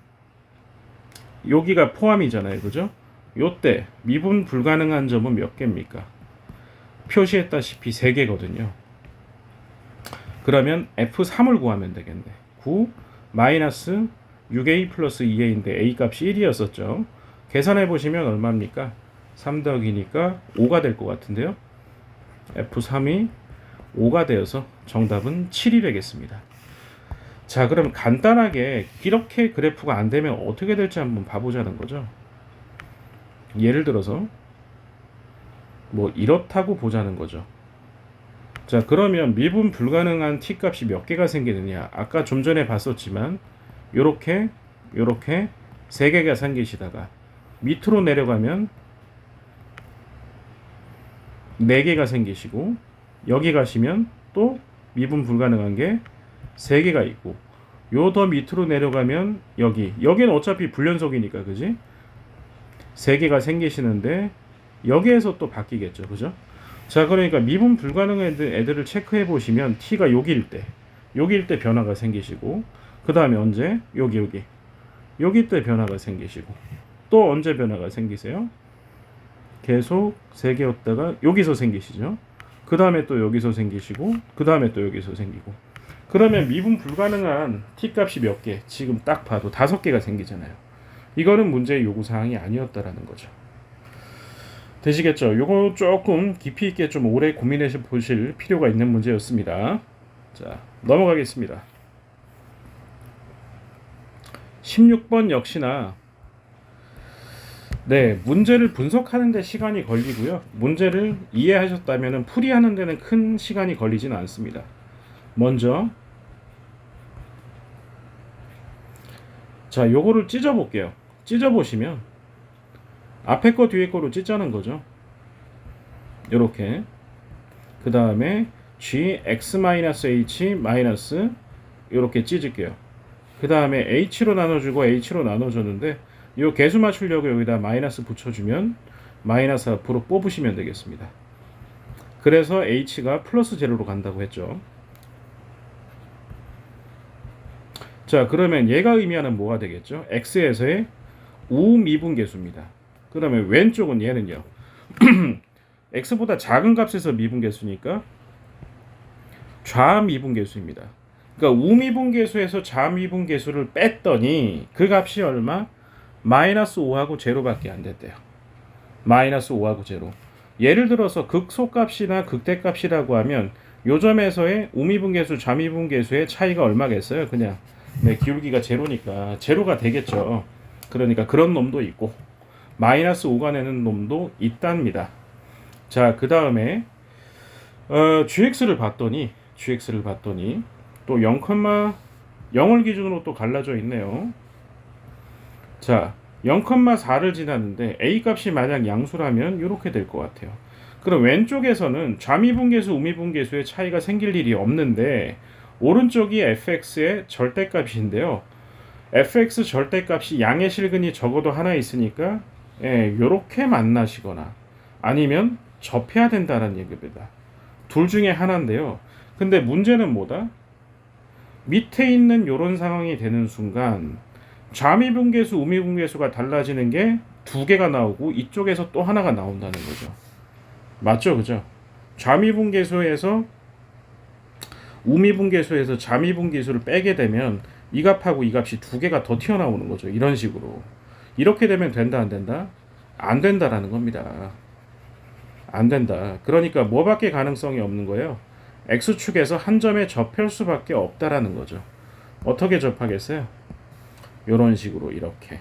여기가 포함이잖아요. 그죠? 요때 미분 불가능한 점은 몇 개입니까? 표시했다시피 3개거든요. 그러면 F3을 구하면 되겠네. 9 마이너스 6a 플러스 2a인데 a 값이 1이었었죠. 계산해 보시면 얼마입니까? 3 더하기니까 5가 될 것 같은데요. F3이 5가 되어서 정답은 7이 되겠습니다. 자, 그럼 간단하게 이렇게 그래프가 안 되면 어떻게 될지 한번 봐보자는 거죠. 예를 들어서 뭐 이렇다고 보자는 거죠. 자, 그러면 미분 불가능한 t 값이 몇 개가 생기느냐? 아까 좀 전에 봤었지만 요렇게 요렇게 3개가 생기시다가 밑으로 내려가면 4개가 생기시고 여기 가시면 또 미분 불가능한 게 3개가 있고 요 더 밑으로 내려가면 여기는 어차피 불연속이니까 그지? 3개가 생기시는데 여기에서 또 바뀌겠죠. 그죠? 자, 그러니까 미분 불가능한 애들을 체크해 보시면 t가 여기일 때 변화가 생기시고 그 다음에 언제? 여기 때 변화가 생기시고 또 언제 변화가 생기세요? 계속 3개였다가 여기서 생기시죠. 그 다음에 또 여기서 생기시고 그 다음에 또 여기서 생기고 그러면 미분 불가능한 t 값이 몇 개? 지금 딱 봐도 5개가 생기잖아요. 이거는 문제의 요구사항이 아니었다라는 거죠. 되시겠죠? 요거 조금 깊이 있게 좀 오래 고민해 보실 필요가 있는 문제였습니다. 자, 넘어가겠습니다. 16번 역시나 네, 문제를 분석하는 데 시간이 걸리고요. 문제를 이해하셨다면 풀이하는 데는 큰 시간이 걸리지는 않습니다. 먼저 자, 요거를 찢어 볼게요. 찢어 보시면 앞에 거 뒤에 거로 찢자는 거죠. 요렇게. 그 다음에 gx-h 마이너스 요렇게 찢을게요. 그 다음에 h로 나눠주고 h로 나눠줬는데 요 개수 맞추려고 여기다 마이너스 붙여주면 마이너스 앞으로 뽑으시면 되겠습니다. 그래서 h가 플러스 제로로 간다고 했죠. 자, 그러면 얘가 의미하는 뭐가 되겠죠? x에서의 우미분계수입니다. 그러면 왼쪽은 얘는요. x보다 작은 값에서 미분계수니까 좌미분계수입니다. 그러니까 우미분계수에서 좌미분계수를 뺐더니 그 값이 얼마? 마이너스 5하고 제로밖에 안 됐대요. 마이너스 5하고 제로. 예를 들어서 극소값이나 극대값이라고 하면 요 점에서의 우미분계수, 좌미분계수의 차이가 얼마겠어요? 그냥 네, 기울기가 제로니까 제로가 되겠죠. 그러니까 그런 놈도 있고 마이너스 5가 내는 놈도 있답니다. 자, 그 다음에 gx를 봤더니 또 0,0을 기준으로 또 갈라져 있네요. 자, 0,4를 지났는데 a 값이 만약 양수라면 이렇게 될 것 같아요. 그럼 왼쪽에서는 좌미분계수, 우미분계수의 차이가 생길 일이 없는데 오른쪽이 fx의 절대값인데요. fx 절대값이 양의 실근이 적어도 하나 있으니까 요렇게 만나시거나 아니면 접해야 된다는 얘기입니다. 둘 중에 하나인데요. 근데 문제는 뭐다? 밑에 있는 요런 상황이 되는 순간 좌미분계수, 우미분계수가 달라지는 게 2개가 나오고 이쪽에서 또 하나가 나온다는 거죠. 맞죠? 그죠? 좌미분계수에서 우미분계수에서 좌미분계수를 빼게 되면 이 값하고 이 값이 2개가 더 튀어나오는 거죠. 이런 식으로. 이렇게 되면 된다, 안 된다? 안 된다라는 겁니다. 안 된다. 그러니까 뭐밖에 가능성이 없는 거예요? X축에서 한 점에 접할 수밖에 없다라는 거죠. 어떻게 접하겠어요? 이런 식으로 이렇게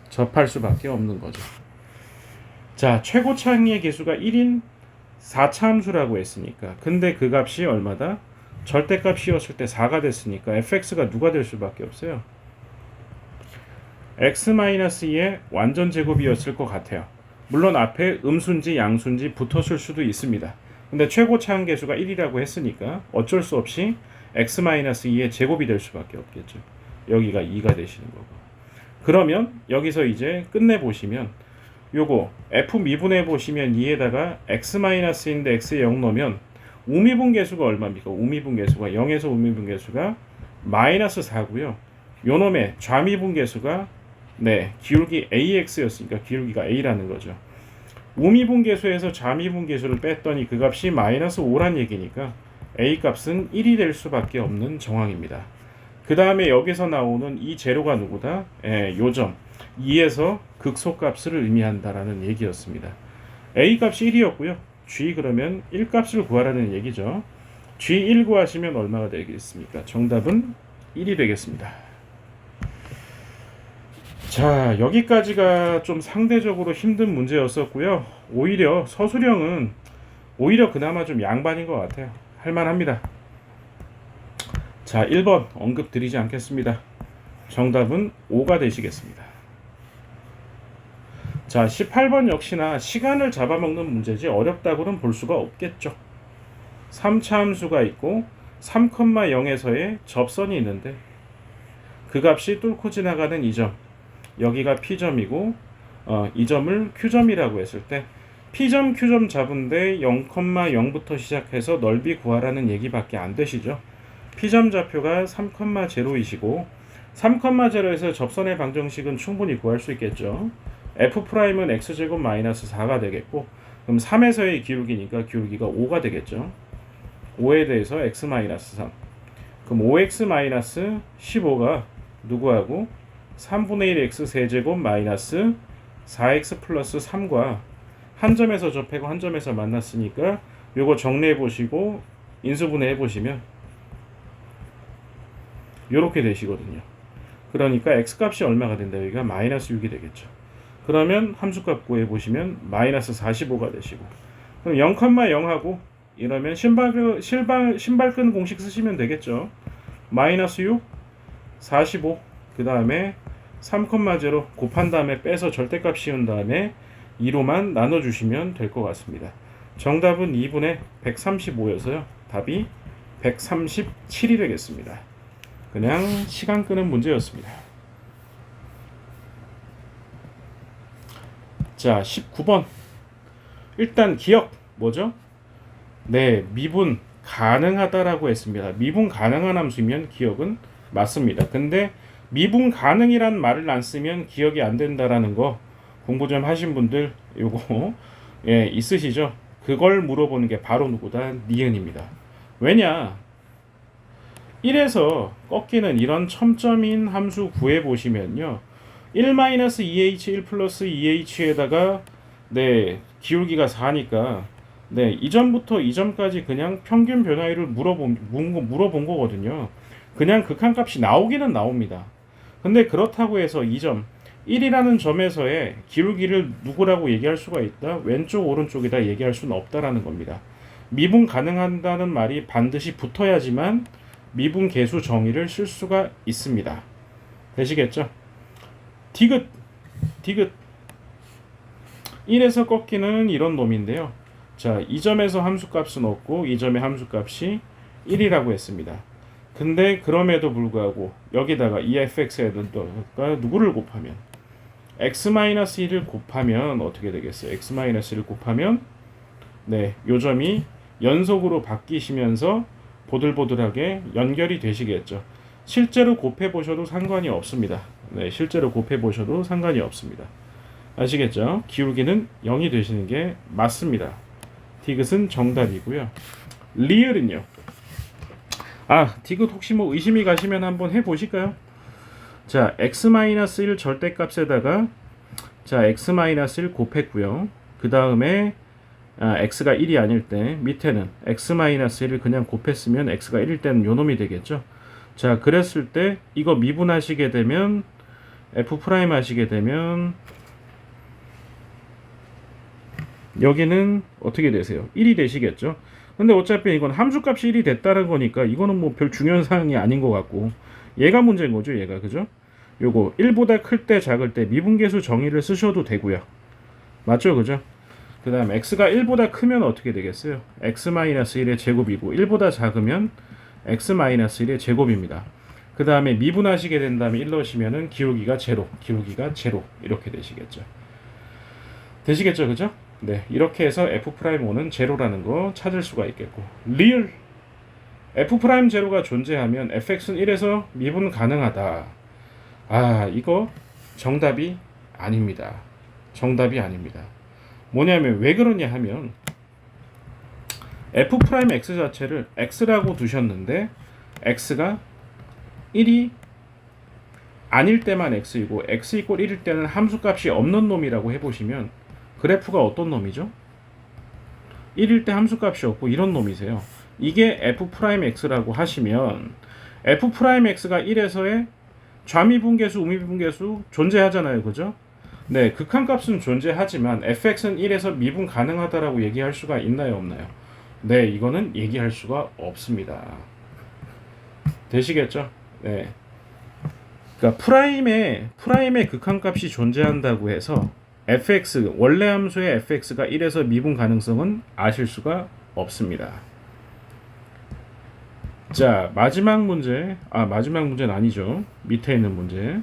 접할 수밖에 없는 거죠. 자, 최고차항의 개수가 1인 4차 함수라고 했으니까 근데 그 값이 얼마다? 절대값이었을 때 4가 됐으니까 fx가 누가 될 수밖에 없어요? x-2의 완전 제곱이었을 것 같아요. 물론 앞에 음수인지 양수인지 붙었을 수도 있습니다. 근데 최고차항 계수가 1이라고 했으니까 어쩔 수 없이 x-2의 제곱이 될 수밖에 없겠죠. 여기가 2가 되시는 거고. 그러면 여기서 이제 끝내보시면 요거 f 미분해 보시면 2에다가 x-인데 x에 0 넣으면 우미분계수가 얼마입니까? 우미분계수가 0에서 우미분계수가 마이너스 4고요. 요놈의 좌미분계수가 기울기 ax였으니까 기울기가 a라는 거죠. 우미분계수에서 좌미분계수를 뺐더니 그 값이 마이너스 5란 얘기니까 a 값은 1이 될 수밖에 없는 정황입니다. 그 다음에 여기서 나오는 이 제로가 누구다? 요점 2에서 극소값을 의미한다라는 얘기였습니다. a 값이 1이었고요. g 그러면 1 값을 구하라는 얘기죠. g 1 구하시면 얼마가 되겠습니까? 정답은 1이 되겠습니다. 자, 여기까지가 좀 상대적으로 힘든 문제였었고요. 오히려 서술형은 오히려 그나마 좀 양반인 것 같아요. 할만합니다. 자, 1번 언급 드리지 않겠습니다. 정답은 5가 되시겠습니다. 자, 18번 역시나 시간을 잡아먹는 문제지 어렵다고는 볼 수가 없겠죠. 3차 함수가 있고 3,0에서의 접선이 있는데 그 값이 뚫고 지나가는 이 점, 여기가 P점이고 이 점을 Q점이라고 했을 때 P점, Q점 잡은데 0,0부터 시작해서 넓이 구하라는 얘기밖에 안 되시죠. P점 좌표가 3,0이시고 3,0에서 접선의 방정식은 충분히 구할 수 있겠죠. F'은 X제곱 마이너스 4가 되겠고 그럼 3에서의 기울기니까 기울기가 5가 되겠죠. 5에 대해서 X 마이너스 3 그럼 5X 마이너스 15가 누구하고 3분의 1 X 세제곱 마이너스 4X 플러스 3과 한 점에서 접하고 한 점에서 만났으니까 요거 정리해 보시고 인수분해 해 보시면 요렇게 되시거든요. 그러니까 X값이 얼마가 된다? 여기가 마이너스 6이 되겠죠. 그러면 함수값 구해 보시면 마이너스 45가 되시고 그럼 0,0하고 이러면 신발끈 공식 쓰시면 되겠죠. 마이너스 6, 45, 그 다음에 3,0 곱한 다음에 빼서 절대값 씌운 다음에 2로만 나눠주시면 될 것 같습니다. 정답은 2분의 135여서요. 답이 137이 되겠습니다. 그냥 시간 끄는 문제였습니다. 자, 19번. 일단 기억 뭐죠? 네, 미분 가능하다라고 했습니다. 미분 가능한 함수면 기억은 맞습니다. 근데 미분 가능이란 말을 안 쓰면 기억이 안 된다라는 거 공부 좀 하신 분들 요거 예, 있으시죠? 그걸 물어보는 게 바로 누구다? 니은입니다. 왜냐? 1에서 꺾이는 이런 첨점인 함수 구해보시면요. 1-2h 1 플러스 2h에다가 네, 기울기가 4니까 네, 이 점부터 이 점까지 그냥 평균 변화율을 물어본 거거든요. 그냥 극한값이 나오기는 나옵니다. 근데 그렇다고 해서 이 점 1이라는 점에서의 기울기를 누구라고 얘기할 수가 있다? 왼쪽 오른쪽이다 얘기할 수는 없다라는 겁니다. 미분 가능한다는 말이 반드시 붙어야지만 미분 계수 정의를 쓸 수가 있습니다. 되시겠죠? 디귿 1에서 꺾이는 이런 놈인데요. 자, 이 점에서 함수값은 없고 이 점의 함수값이 1이라고 했습니다. 근데 그럼에도 불구하고 여기다가 이 fx에다가 누구를 곱하면 x-1을 곱하면 어떻게 되겠어요? x-1을 곱하면 네, 요 점이 연속으로 바뀌시면서 보들보들하게 연결이 되시겠죠. 실제로 곱해 보셔도 상관이 없습니다. 네, 실제로 곱해 보셔도 상관이 없습니다. 아시겠죠? 기울기는 0이 되시는 게 맞습니다. 디귿은 정답이고요. 리을은요. 디귿 혹시 뭐 의심이 가시면 한번 해보실까요? 자, x-1 절대값에다가 자, x-1 곱했고요. 그 다음에 x가 1이 아닐 때 밑에는 x-1을 그냥 곱했으면 x가 1일 때는 요놈이 되겠죠. 자, 그랬을 때 이거 미분하시게 되면 f' 하시게 되면 여기는 어떻게 되세요? 1이 되시겠죠. 근데 어차피 이건 함수값이 1이 됐다는 거니까 이거는 뭐 별 중요한 사항이 아닌 것 같고 얘가 문제인 거죠. 얘가 그죠? 요거 1보다 클 때 작을 때 미분계수 정의를 쓰셔도 되고요. 맞죠? 그죠? 그 다음 x가 1보다 크면 어떻게 되겠어요? x-1의 제곱이고 1보다 작으면 x-1의 제곱입니다. 그 다음에 미분하시게 된 다음에 1 넣으시면은 기울기가 제로 이렇게 되시겠죠. 되시겠죠? 그죠? 네, 이렇게 해서 F'O는 제로라는 거 찾을 수가 있겠고 리얼 F'제로가 존재하면 fx는 1에서 미분 가능하다. 이거 정답이 아닙니다. 정답이 아닙니다. 뭐냐면 왜 그러냐 하면 F'X 자체를 X라고 두셨는데 X가 1이 아닐 때만 X이고 X 이꼴 1일 때는 함수값이 없는 놈이라고 해보시면 그래프가 어떤 놈이죠? 1일 때 함수값이 없고 이런 놈이세요. 이게 F'X라고 하시면 F'X가 1에서의 좌미분계수, 우미분계수 존재하잖아요. 그죠? 네, 극한값은 존재하지만 fx는 1에서 미분 가능하다라고 얘기할 수가 있나요, 없나요? 네, 이거는 얘기할 수가 없습니다. 되시겠죠? 네. 그러니까 프라임의 극한값이 존재한다고 해서 fx 원래 함수의 fx가 1에서 미분 가능성은 아실 수가 없습니다. 자, 마지막 문제는 아니죠. 밑에 있는 문제.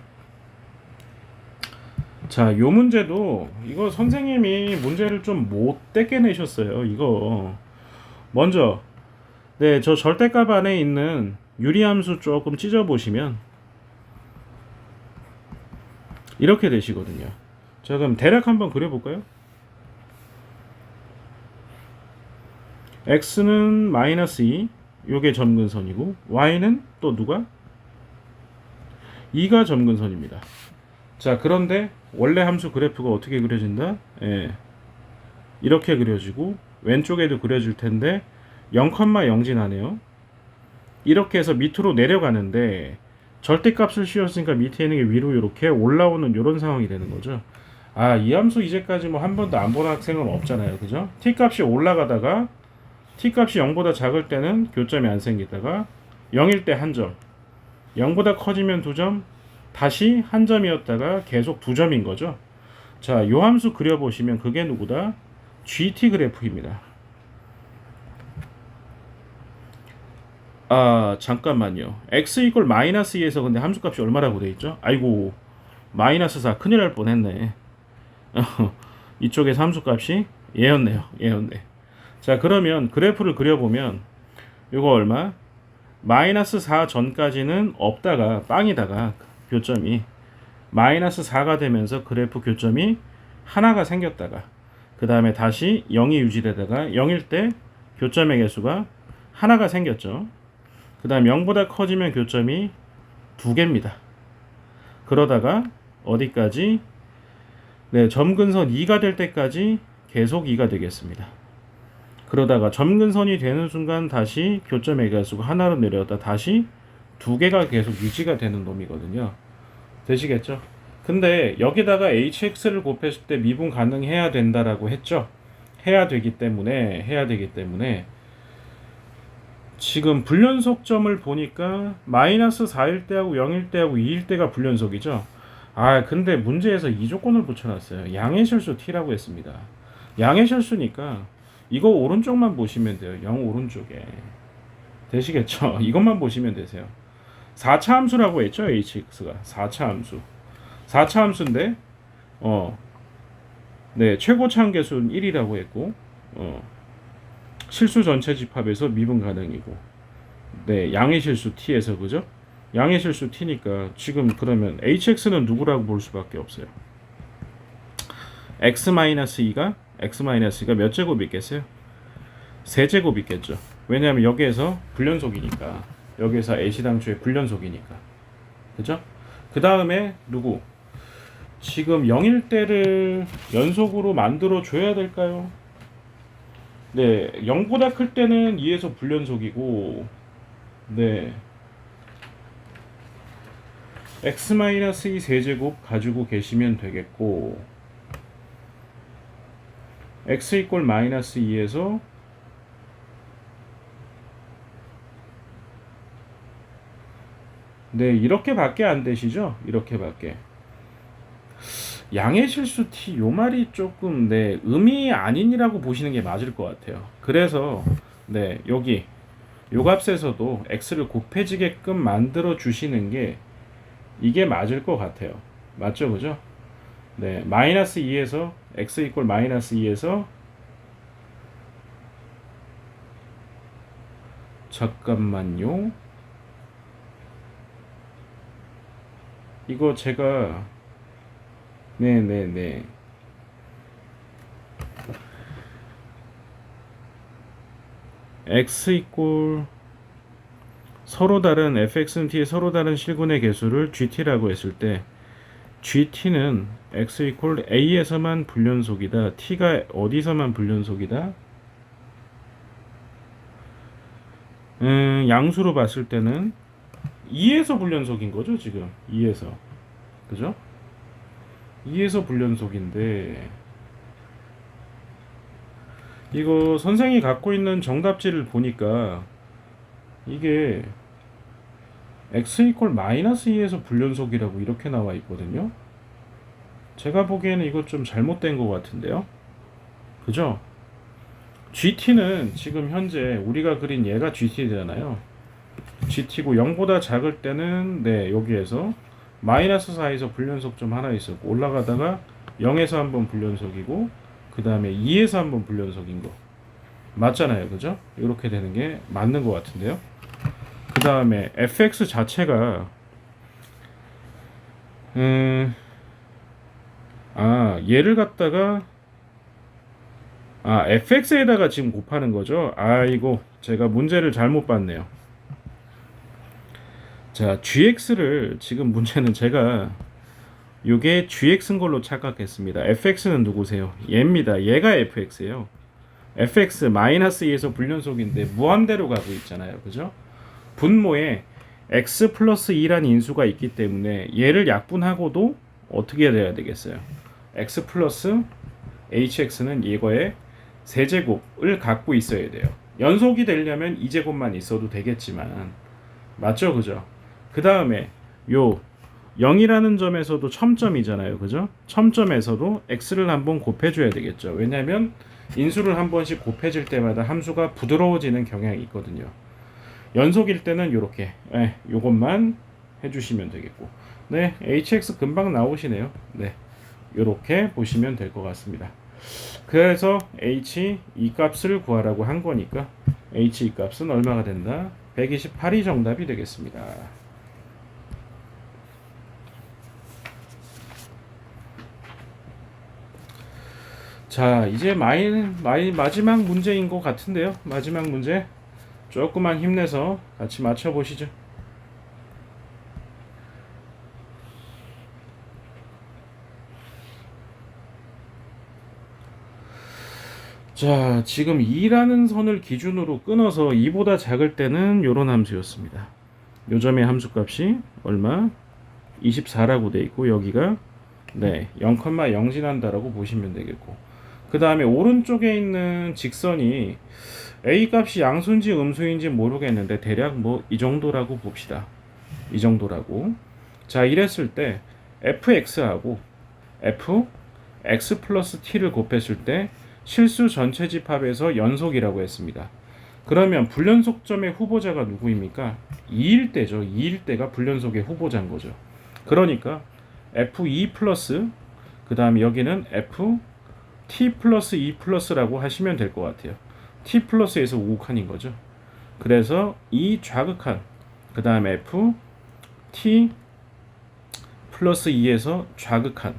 자, 요 문제도 이거 선생님이 문제를 좀 못되게 내셨어요. 이거 먼저 네, 저 절대값 안에 있는 유리함수 조금 찢어 보시면 이렇게 되시거든요. 자, 그럼 대략 한번 그려볼까요? x는 마이너스 2, 요게 점근선이고 y는 또 누가? 2가 점근선입니다. 자, 그런데 원래 함수 그래프가 어떻게 그려진다? 예, 이렇게 그려지고 왼쪽에도 그려질 텐데 0,0 지나네요. 이렇게 해서 밑으로 내려가는데 절대값을 씌웠으니까 밑에 있는 게 위로 이렇게 올라오는 이런 상황이 되는 거죠. 아, 이 함수 이제까지 뭐 한 번도 안 본 학생은 없잖아요. 그죠? t값이 올라가다가 t값이 0보다 작을 때는 교점이 안 생기다가 0일 때 한 점, 0보다 커지면 2점, 다시 한 점이었다가 계속 2점인 거죠. 자, 요 함수 그려보시면 그게 누구다? GT 그래프입니다. 아, 잠깐만요. x 이퀄 마이너스 2에서 근데 함수값이 얼마라고 돼 있죠? 아이고, 마이너스 4 큰일 날 뻔했네. 이쪽에서 함수값이 얘였네요. 얘였네. 자, 그러면 그래프를 그려보면 이거 얼마? 마이너스 4 전까지는 없다가 빵이다가 교점이 마이너스 4가 되면서 그래프 교점이 하나가 생겼다가 그 다음에 다시 0이 유지되다가 0일 때 교점의 개수가 하나가 생겼죠. 그 다음 0보다 커지면 교점이 2개입니다. 그러다가 어디까지? 네, 점근선 2가 될 때까지 계속 2가 되겠습니다. 그러다가 점근선이 되는 순간 다시 교점의 개수가 하나로 내려왔다 다시 2개가 계속 유지가 되는 놈이거든요. 되시겠죠? 근데 여기다가 hx를 곱했을 때 미분 가능해야 된다라고 했죠. 해야 되기 때문에 지금 불연속점을 보니까 마이너스 4일 때하고 0일 때하고 2일 때가 불연속이죠. 아, 근데 문제에서 이 조건을 붙여놨어요. 양의 실수 t라고 했습니다. 양의 실수니까 이거 오른쪽만 보시면 돼요. 0 오른쪽에. 되시겠죠? 이것만 보시면 되세요. 4차 함수라고 했죠. hx가 4차 함수. 4차 함수인데 네, 최고차 함계수는 1이라고 했고 실수 전체 집합에서 미분 가능이고 네, 양의 실수 t에서 그죠? 양의 실수 t니까 지금 그러면 hx는 누구라고 볼 수밖에 없어요. x-2가 몇 제곱 있겠어요? 세제곱 있겠죠. 왜냐하면 여기에서 불연속이니까. 여기에서 애시당초에 불연속이니까. 그죠? 그 다음에 누구? 지금 0일 때를 연속으로 만들어 줘야 될까요? 네, 0보다 클 때는 2에서 불연속이고 네, x-2 세제곱 가지고 계시면 되겠고 x 이퀄 마이너스 2에서 네, 이렇게밖에 안 되시죠? 이렇게밖에. 양의 실수 t 요 말이 조금 네, 의미 아닌이라고 보시는 게 맞을 것 같아요. 그래서 네, 여기 요 값에서도 x를 곱해지게끔 만들어 주시는 게 이게 맞을 것 같아요. 맞죠? 그죠? 네, 마이너스 2에서 x 이퀄 마이너스 2에서 잠깐만요. 이거 제가 네네네 x 이퀄 서로 다른 fx는 t의 서로 다른 실근의 개수를 gt라고 했을 때 gt는 x 이퀄 a에서만 불연속이다. t가 어디서만 불연속이다? 양수로 봤을 때는 2에서 불연속인 거죠, 지금. 2에서. 그죠? 2에서 불연속인데 이거 선생이 갖고 있는 정답지를 보니까 이게 x 이퀄 마이너스 2에서 불연속이라고 이렇게 나와 있거든요. 제가 보기에는 이거 좀 잘못된 것 같은데요. 그죠? GT는 지금 현재 우리가 그린 얘가 GT잖아요. GT고 0보다 작을 때는 네, 여기에서 마이너스 4에서 불연속 좀 하나 있었고 올라가다가 0에서 한번 불연속이고 그 다음에 2에서 한번 불연속인 거 맞잖아요. 그죠? 이렇게 되는 게 맞는 것 같은데요. 그 다음에 fx 자체가 얘를 갖다가 fx에다가 지금 곱하는 거죠. 아이고 제가 문제를 잘못 봤네요. 자, gx를 지금 문제는 제가 요게 gx인 걸로 착각했습니다. fx는 누구세요? 얘입니다. 얘가 fx예요. fx 마이너스 2에서 불연속인데 무한대로 가고 있잖아요. 그죠? 분모에 x 플러스 2란 인수가 있기 때문에 얘를 약분하고도 어떻게 돼야 되겠어요? x 플러스 hx는 이거의 세제곱을 갖고 있어야 돼요. 연속이 되려면 2제곱만 있어도 되겠지만 맞죠? 그죠? 그 다음에 요 0이라는 점에서도 첨점이잖아요. 그죠? 첨점에서도 x를 한번 곱해줘야 되겠죠. 왜냐하면 인수를 한 번씩 곱해질 때마다 함수가 부드러워지는 경향이 있거든요. 연속일 때는 요렇게 요것만 해주시면 되겠고 네, hx 금방 나오시네요. 네, 요렇게 보시면 될 것 같습니다. 그래서 h 이 값을 구하라고 한 거니까 h 이 값은 얼마가 된다? 128이 정답이 되겠습니다. 자, 이제 마지막 문제인 것 같은데요. 마지막 문제 조금만 힘내서 같이 맞춰보시죠. 자, 지금 2라는 선을 기준으로 끊어서 2보다 작을 때는 요런 함수였습니다. 요점의 함수값이 얼마? 24라고 돼 있고 여기가 네, 0,0 지난다라고 보시면 되겠고 그 다음에 오른쪽에 있는 직선이 a 값이 양수인지 음수인지 모르겠는데 대략 뭐 이 정도라고 봅시다. 이 정도라고. 자, 이랬을 때 fx하고 fx 플러스 t를 곱했을 때 실수 전체 집합에서 연속이라고 했습니다. 그러면 불연속점의 후보자가 누구입니까? 2일 때죠. 2일 때가 불연속의 후보자인 거죠. 그러니까 f2 플러스 그 다음에 여기는 ft 플러스 2 플러스라고 하시면 될 것 같아요. t 플러스에서 우극한인 거죠. 그래서 이 좌극한 그 다음에 ft 플러스 2에서 좌극한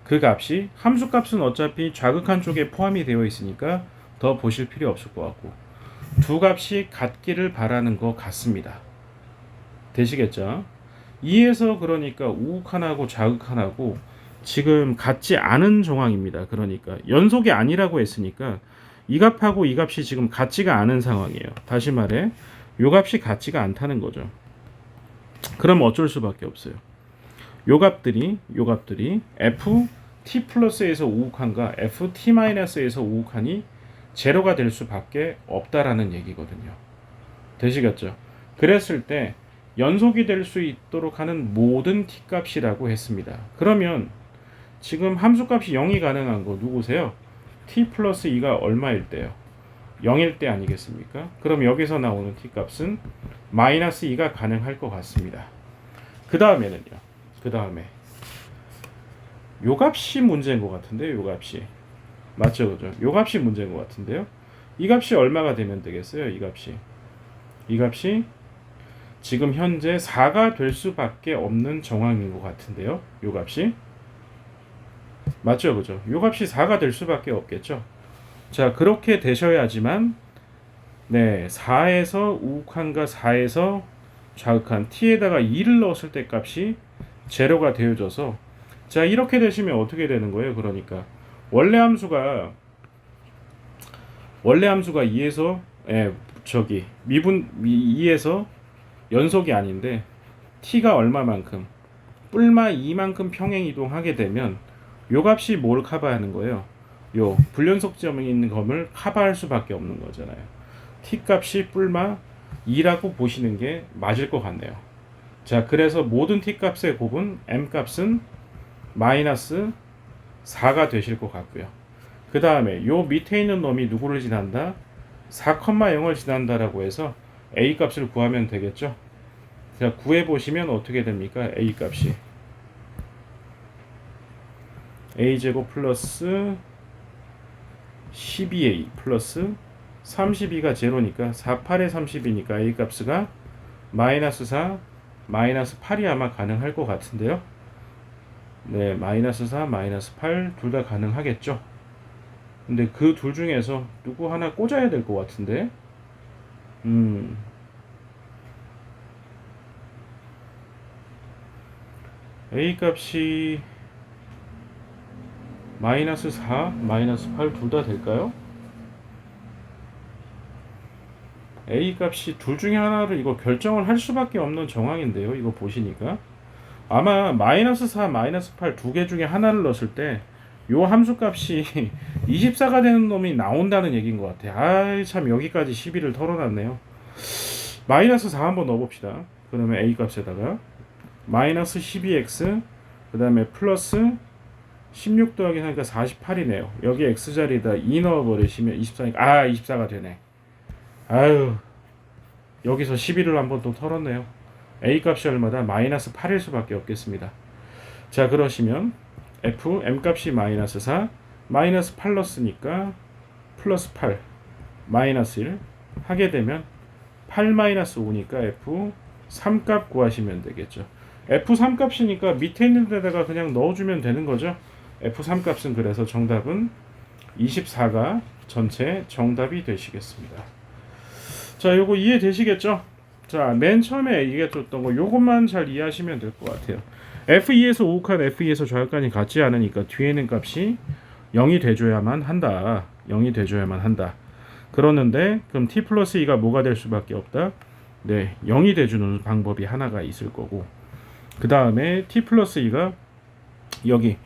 그 값이 함수값은 어차피 좌극한 쪽에 포함이 되어 있으니까 더 보실 필요 없을 것 같고 두 값이 같기를 바라는 것 같습니다. 되시겠죠? 2에서 그러니까 우극한하고 좌극한하고 지금 같지 않은 정황입니다. 그러니까 연속이 아니라고 했으니까 이 값하고 이 값이 지금 같지가 않은 상황이에요. 다시 말해 요 값이 같지가 않다는 거죠. 그럼 어쩔 수밖에 없어요. 요 값들이 ft 플러스에서 우극한과 ft 마이너스에서 우극한이 제로가 될 수밖에 없다라는 얘기거든요. 되시겠죠? 그랬을 때 연속이 될 수 있도록 하는 모든 t 값이라고 했습니다. 그러면 지금 함수값이 0이 가능한 거 누구세요? t 플러스 2가 얼마일 때요? 0일 때 아니겠습니까? 그럼 여기서 나오는 t 값은 마이너스 2가 가능할 것 같습니다. 그 다음에는요. 그 다음에 요 값이 문제인 것 같은데요. 요 값이 맞죠, 그죠? 요 값이 문제인 것 같은데요. 이 값이 얼마가 되면 되겠어요? 이 값이 지금 현재 4가 될 수밖에 없는 정황인 것 같은데요. 요 값이 맞죠, 그죠? 요 값이 4가 될 수밖에 없겠죠. 자, 그렇게 되셔야지만 네, 4에서 우극한과 4에서 좌극한 t에다가 2를 넣었을 때 값이 제로가 되어져서 자, 이렇게 되시면 어떻게 되는 거예요? 그러니까 원래 함수가 2에서 미분 2에서 연속이 아닌데 t가 얼마만큼 뿔마 2만큼 평행 이동하게 되면 요 값이 뭘 커버하는 거예요? 요 불연속점이 있는 검을 커버할 수밖에 없는 거잖아요. t 값이 뿔마 2라고 보시는 게 맞을 것 같네요. 자, 그래서 모든 t 값의 곱은 m 값은 마이너스 4가 되실 것 같고요. 그 다음에 요 밑에 있는 놈이 누구를 지난다? 4,0을 지난다라고 해서 a 값을 구하면 되겠죠. 자, 구해보시면 어떻게 됩니까? a 값이 a제곱 플러스 12a 플러스 32가 제로니까 48에 30이니까 a 값가 마이너스 4, 마이너스 8이 아마 가능할 것 같은데요. 네, 마이너스 4, 마이너스 8 둘 다 가능하겠죠. 근데 그 둘 중에서 누구 하나 꽂아야 될 것 같은데. a 값이 마이너스 4, 마이너스 8 둘 다 될까요? a 값이 둘 중에 하나를 이거 결정을 할 수밖에 없는 정황인데요. 이거 보시니까 아마 마이너스 4, 마이너스 8 두 개 중에 하나를 넣었을 때 요 함수 값이 24가 되는 놈이 나온다는 얘기인 것 같아요. 아이 참 여기까지 시비를 털어놨네요. 마이너스 4 한번 넣어봅시다. 그러면 a 값에다가 마이너스 12x 그 다음에 플러스 16 더하기 하니까 48이네요. 여기 x자리에다 2 넣어버리시면 24니까 24가 되네. 아유, 여기서 시비를 한번 또 털었네요. a 값이 얼마다? 마이너스 8일 수밖에 없겠습니다. 자, 그러시면 f m 값이 마이너스 4 마이너스 8 넣었으니까 플러스 8 마이너스 1 하게 되면 8 마이너스 5니까 f 3값 구하시면 되겠죠. f 3값이니까 밑에 있는 데다가 그냥 넣어주면 되는 거죠. f 3값은 그래서 정답은 24가 전체 정답이 되시겠습니다. 자, 요거 이해되시겠죠? 자, 맨 처음에 얘기했던 거 요것만 잘 이해하시면 될 것 같아요. f2에서 우극한 f2에서 좌극한이 같지 않으니까 뒤에 있는 값이 0이 돼줘야만 한다. 0이 돼줘야만 한다. 그러는데 그럼 t 플러스 2가 뭐가 될 수밖에 없다? 네, 0이 돼주는 방법이 하나가 있을 거고, 그 다음에 t 플러스 2가 여기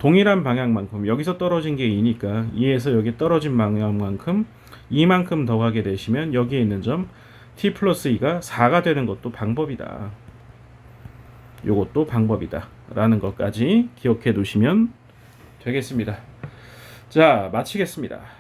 동일한 방향만큼 여기서 떨어진 게 2니까 2에서 여기 떨어진 방향만큼 2만큼 더 가게 되시면 여기에 있는 점 t 플러스 2가 4가 되는 것도 방법이다. 요것도 방법이다 라는 것까지 기억해 두시면 되겠습니다. 자, 마치겠습니다.